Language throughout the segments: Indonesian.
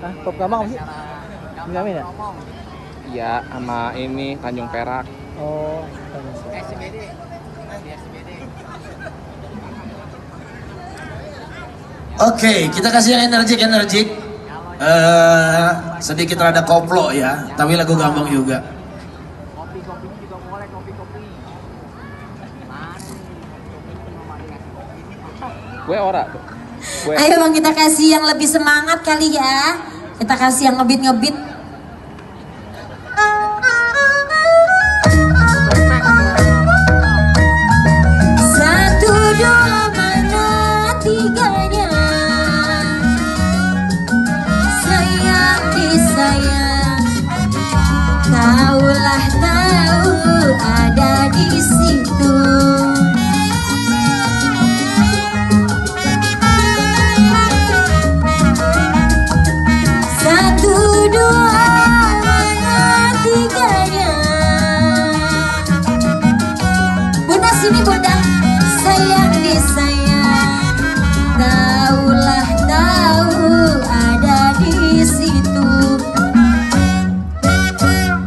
Hah? Top Gambang apa sih? Benyamin ya? Iya, sama ini Tanjung Perak. Oh, SCBD. Oke, kita kasih yang energik. Sedikit rada koplo ya, tapi lagu Gambang juga. Kopi-kopinya juga boleh, kopi-kopi. Gue ora tuh. Ayo bang, kita kasih yang lebih semangat kali ya. Kita kasih yang ngebit. Satu, dua, mana tiganya? Sayang disayang, taulah tahu ada di situ. Satu, dua, mana tiganya? Bunda sini bunda, sayang disayang, taulah tahu ada di situ.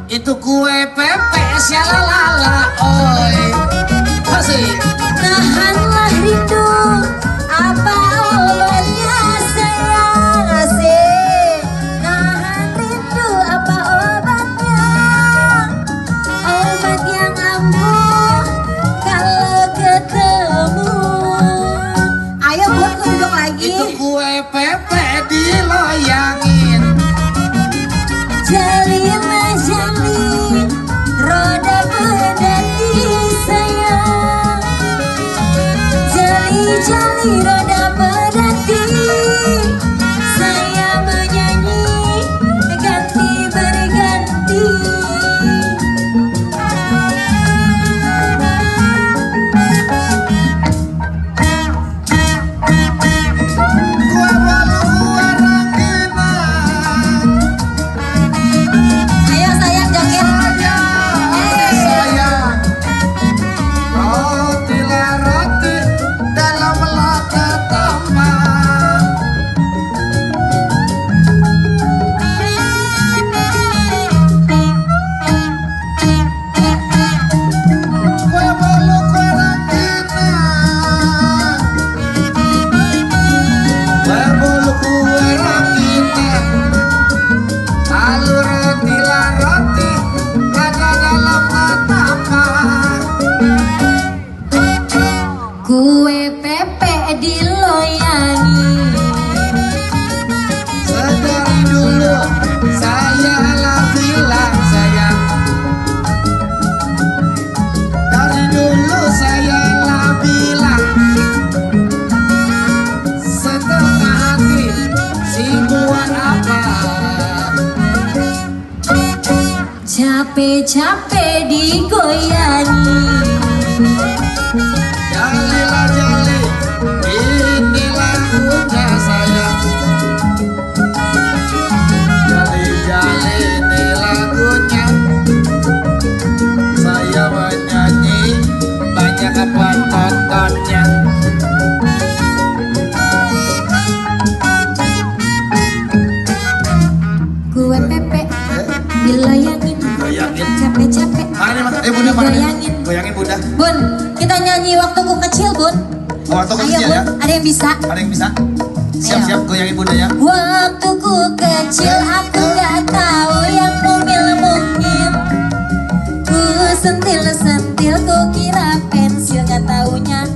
Itu kue pepe syalalala oi. Kasih. Tahanlah rindu, apa obatnya sayang asik. Tahan rindu, apa obatnya? Obat yang ampuh kalau ketemu. Ayo buat duduk lagi. Itu kue pepe diloyangin. Jalin jalin, roda pedati sayang. Jali roda pedati, saya menyanyi ganti berganti. Kue bolu kue rangginang. Ayo sayang joget. Sayang, roti lah roti dalam lada taman. Kue bolu kue rangginang. Kue bolu kue rangginang. Lalu roti lah roti ada dalam taman. Kue pepe diloyangi. Sedari dulu saya lah bilang sayang. Dari dulu saya lah bilang. Setengah hati si buat apa? Capek-capek digoyangi. Jalilah jali, ini lagunya sayang. Jali jali ini lagunya. Saya menyanyi banyak penontonnya. Kue pepe dilayangin. Goyangin. Capek-capek Mana nih mas? Bunda mana nih? digoyangin. Goyangin bunda. Bun, kita nyanyi waktu ku kecil bun. Waktu Ayo kecil bun, ya. ada yang bisa? Ada yang bisa? Siap-siap goyangin bunda ya. Waktu ku kecil aku gak tahu yang mungil. Ku sentil-sentil ku kira pensil, gak taunya